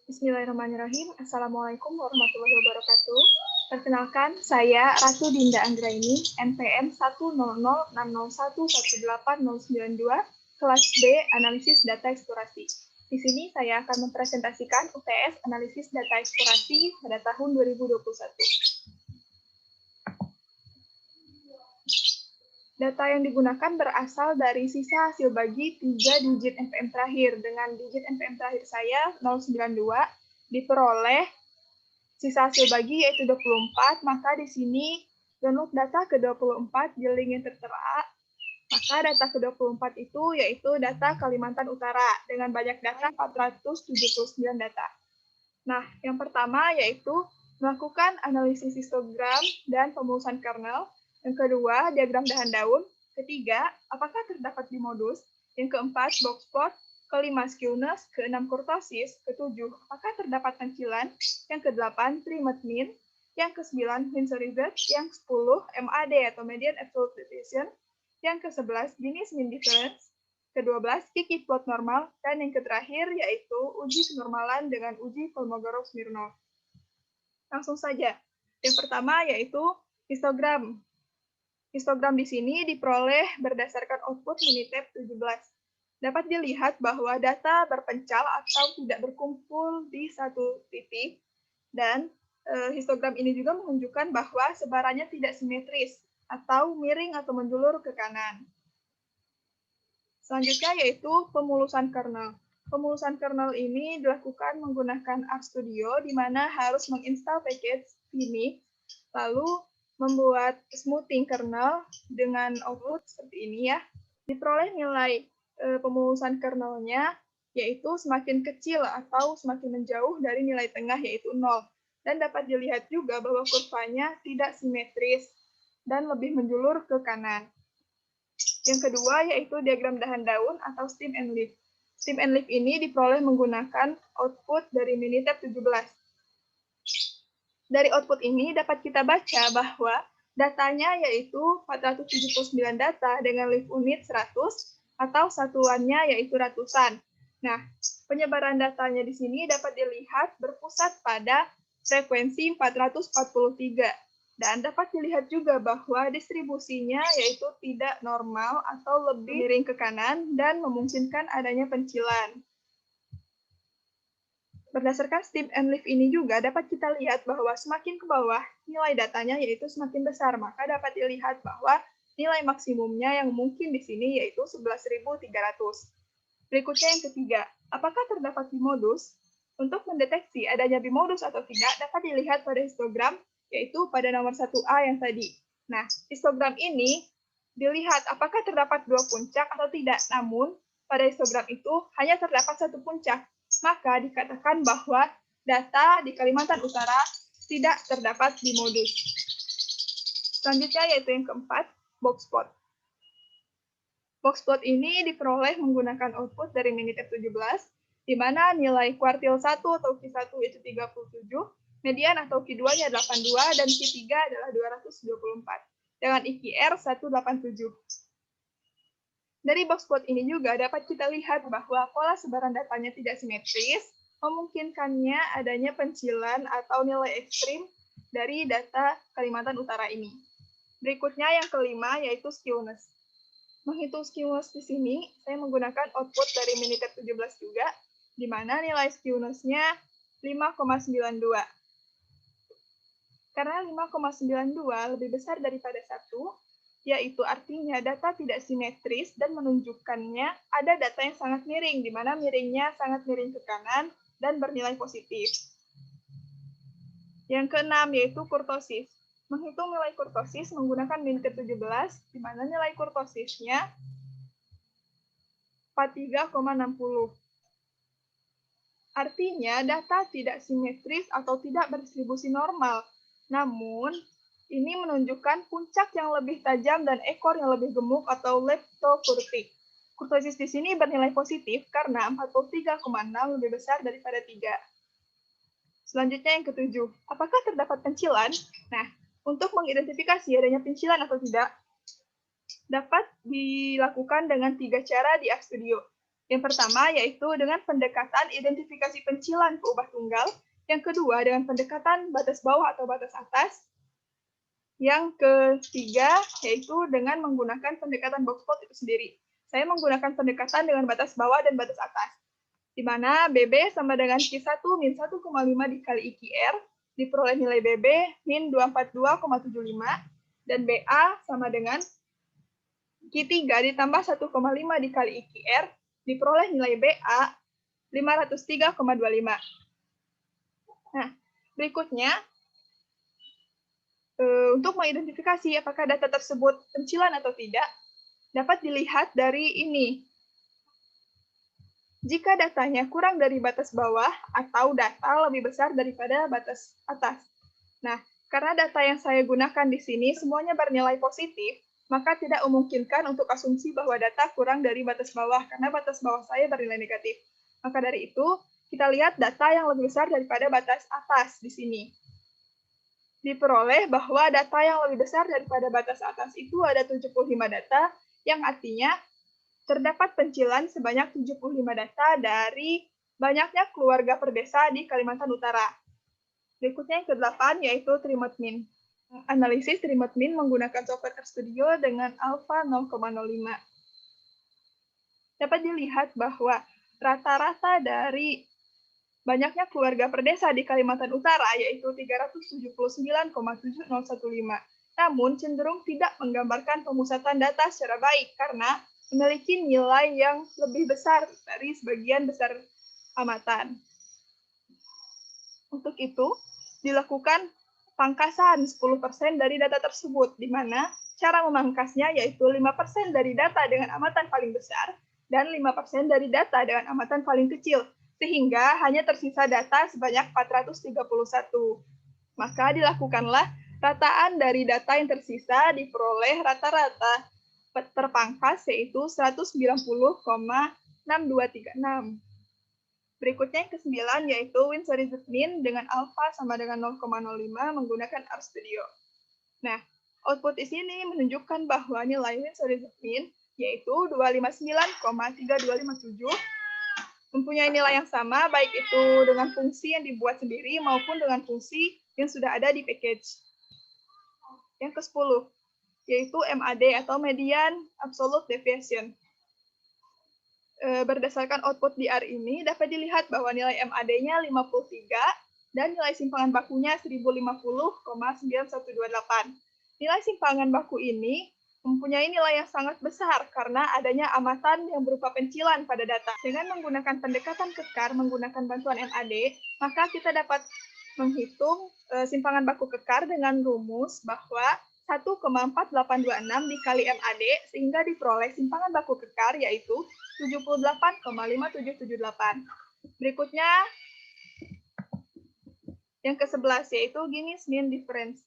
Bismillahirrahmanirrahim. Assalamualaikum warahmatullahi wabarakatuh. Perkenalkan, saya Ratu Dinda Anggraini, NPM 10060011892, kelas B, Analisis Data Eksplorasi. Di sini saya akan mempresentasikan UTS Analisis Data Eksplorasi pada tahun 2021. Data yang digunakan berasal dari sisa hasil bagi 3 digit NPM terakhir. Dengan digit NPM terakhir saya 092 diperoleh sisa hasil bagi yaitu 24, maka di sini download data ke-24 di link yang tertera. Maka data ke-24 itu yaitu data Kalimantan Utara dengan banyak data 479 data. Nah, yang pertama yaitu melakukan analisis histogram dan pemulusan kernel. Yang kedua, diagram dahan daun. Ketiga, apakah terdapat dimodus? Yang keempat, box plot. Kelima, skewness. Keenam, kurtosis. Ketujuh, apakah terdapat pencilan? Yang kedelapan, trimmed mean. Yang kesembilan, Windsor result. Yang 10, MAD atau median absolute deviation. Yang ke-11, Gini mean difference. Ke-12, Kiki plot normal. Dan yang terakhir yaitu uji kenormalan dengan uji Kolmogorov-Smirnov. Langsung saja. Yang pertama yaitu histogram. Histogram di sini diperoleh berdasarkan output Minitab 17. Dapat dilihat bahwa data berpencal atau tidak berkumpul di satu titik, dan histogram ini juga menunjukkan bahwa sebarannya tidak simetris atau miring atau menjulur ke kanan. Selanjutnya yaitu pemulusan kernel. Pemulusan kernel ini dilakukan menggunakan RStudio, di mana harus menginstal package Vmix, lalu membuat smoothing kernel dengan output seperti ini ya. Diperoleh nilai pemulusan kernelnya yaitu semakin kecil atau semakin menjauh dari nilai tengah yaitu 0. Dan dapat dilihat juga bahwa kurvanya tidak simetris dan lebih menjulur ke kanan. Yang kedua yaitu diagram dahan daun atau stem and leaf. Stem and leaf ini diperoleh menggunakan output dari Minitab 17. Dari output ini dapat kita baca bahwa datanya yaitu 479 data dengan leaf unit 100 atau satuannya yaitu ratusan. Nah, penyebaran datanya di sini dapat dilihat berpusat pada frekuensi 443. Dan dapat dilihat juga bahwa distribusinya yaitu tidak normal atau lebih miring ke kanan dan memungkinkan adanya pencilan. Berdasarkan stem and leaf ini juga dapat kita lihat bahwa semakin ke bawah nilai datanya yaitu semakin besar, maka dapat dilihat bahwa nilai maksimumnya yang mungkin di sini yaitu 11.300. Berikutnya yang ketiga, apakah terdapat bimodus? Untuk mendeteksi adanya bimodus atau tidak dapat dilihat pada histogram yaitu pada nomor 1A yang tadi. Nah, histogram ini dilihat apakah terdapat dua puncak atau tidak, namun pada histogram itu hanya terdapat satu puncak. Maka dikatakan bahwa data di Kalimantan Utara tidak terdapat bimodus. Selanjutnya yaitu yang keempat, box plot. Box plot ini diperoleh menggunakan output dari Minitab 17, di mana nilai kuartil 1 atau Q1 yaitu 37, median atau Q2-nya 82, dan Q3 adalah 224, dengan IQR 187. Dari box plot ini juga dapat kita lihat bahwa pola sebaran datanya tidak simetris, memungkinkannya adanya pencilan atau nilai ekstrim dari data Kalimantan Utara ini. Berikutnya yang kelima yaitu skewness. Menghitung skewness di sini, saya menggunakan output dari Minitab 17 juga, di mana nilai skewness-nya 5,92. Karena 5,92 lebih besar daripada 1, yaitu artinya data tidak simetris dan menunjukkannya ada data yang sangat miring, di mana miringnya sangat miring ke kanan dan bernilai positif. Yang keenam yaitu kurtosis. Menghitung nilai kurtosis menggunakan Minitab 17, di mana nilai kurtosisnya 43,60. Artinya data tidak simetris atau tidak berdistribusi normal, namun ini menunjukkan puncak yang lebih tajam dan ekor yang lebih gemuk atau leptokurtik. Kurtosis di sini bernilai positif karena 43,6 lebih besar daripada 3. Selanjutnya yang ketujuh, apakah terdapat pencilan? Nah, untuk mengidentifikasi adanya pencilan atau tidak, dapat dilakukan dengan 3 cara di RStudio. Yang pertama yaitu dengan pendekatan identifikasi pencilan keubah tunggal. Yang kedua dengan pendekatan batas bawah atau batas atas. Yang ketiga yaitu dengan menggunakan pendekatan box plot itu sendiri. Saya menggunakan pendekatan dengan batas bawah dan batas atas, di mana BB sama dengan Q1 min 1,5 dikali IQR, diperoleh nilai BB min 242,75, dan BA sama dengan Q3 ditambah 1,5 dikali IQR, diperoleh nilai BA 503,25. Nah, berikutnya, untuk mengidentifikasi apakah data tersebut pencilan atau tidak, dapat dilihat dari ini. Jika datanya kurang dari batas bawah atau data lebih besar daripada batas atas. Nah, karena data yang saya gunakan di sini semuanya bernilai positif, maka tidak memungkinkan untuk asumsi bahwa data kurang dari batas bawah, karena batas bawah saya bernilai negatif. Maka dari itu, kita lihat data yang lebih besar daripada batas atas di sini. Diperoleh bahwa data yang lebih besar daripada batas atas itu ada 75 data, yang artinya terdapat pencilan sebanyak 75 data dari banyaknya keluarga per desa di Kalimantan Utara. Berikutnya yang ke-8 yaitu Trimot Min. Analisis Trimot Min menggunakan software RStudio dengan alpha 0,05. Dapat dilihat bahwa rata-rata dari banyaknya keluarga per desa di Kalimantan Utara yaitu 379,7015. Namun cenderung tidak menggambarkan pemusatan data secara baik karena memiliki nilai yang lebih besar dari sebagian besar amatan. Untuk itu, dilakukan pangkasan 10% dari data tersebut, di mana cara memangkasnya yaitu 5% dari data dengan amatan paling besar dan 5% dari data dengan amatan paling kecil, sehingga hanya tersisa data sebanyak 431. Maka dilakukanlah rataan dari data yang tersisa diperoleh rata-rata terpangkas yaitu 190,6236. Berikutnya yang ke-9 yaitu win series min dengan alpha sama dengan 0,05 menggunakan RStudio. Nah, output di sini menunjukkan bahwa nilai win series min yaitu 259,3257 mempunyai nilai yang sama baik itu dengan fungsi yang dibuat sendiri maupun dengan fungsi yang sudah ada di package. Yang ke-10 yaitu MAD atau Median Absolute Deviation. Berdasarkan output DR ini, dapat dilihat bahwa nilai MAD-nya 53 dan nilai simpangan bakunya 1050,9128. Nilai simpangan baku ini mempunyai nilai yang sangat besar karena adanya amatan yang berupa pencilan pada data. Dengan menggunakan pendekatan kekar menggunakan bantuan MAD, maka kita dapat menghitung simpangan baku kekar dengan rumus bahwa 1,4826 dikali MAD sehingga diperoleh simpangan baku kekar yaitu 78,5778. Berikutnya yang ke-11 yaitu Guinness Mean Difference.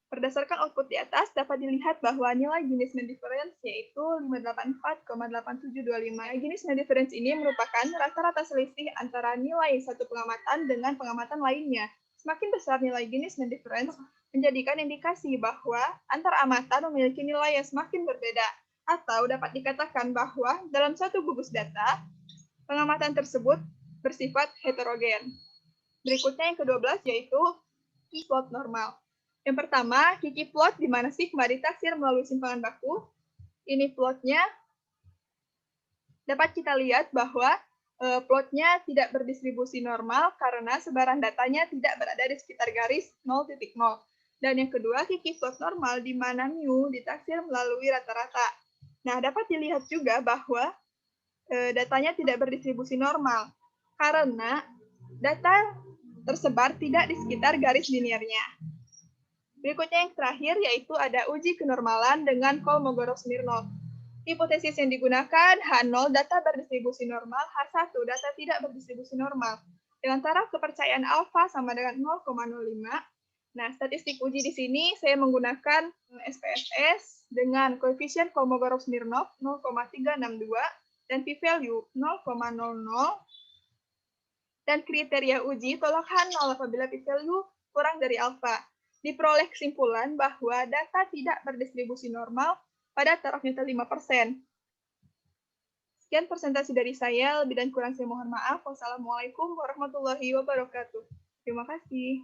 Berdasarkan output di atas dapat dilihat bahwa nilai Guinness Mean Difference yaitu 584,8725. Guinness Mean Difference ini merupakan rata-rata selisih antara nilai satu pengamatan dengan pengamatan lainnya. Semakin besar nilai Guinness Mean Difference menjadikan indikasi bahwa antar amatan memiliki nilai yang semakin berbeda, atau dapat dikatakan bahwa dalam satu gugus data, pengamatan tersebut bersifat heterogen. Berikutnya yang ke-12 yaitu key plot normal. Yang pertama, key plot di mana sigma ditaksir melalui simpangan baku. Ini plotnya dapat kita lihat bahwa plotnya tidak berdistribusi normal karena sebaran datanya tidak berada di sekitar garis 0,0. Dan yang kedua, key plot normal di mana mu ditaksir melalui rata-rata. Nah, dapat dilihat juga bahwa datanya tidak berdistribusi normal karena data tersebar tidak di sekitar garis linearnya. Berikutnya yang terakhir yaitu ada uji kenormalan dengan Kolmogorov-Smirnov. Hipotesis yang digunakan H0 data berdistribusi normal, H1 data tidak berdistribusi normal. Dengan taraf kepercayaan alfa sama dengan 0,05. Nah, statistik uji di sini saya menggunakan SPSS dengan koefisien Kolmogorov-Smirnov 0,362 dan p-value 0,00 dan kriteria uji tolak H0 apabila p-value kurang dari alfa. Diperoleh kesimpulan bahwa data tidak berdistribusi normal pada taraf nyata 5%. Sekian presentasi dari saya, lebih dan kurang saya mohon maaf. Wassalamualaikum warahmatullahi wabarakatuh. Terima kasih.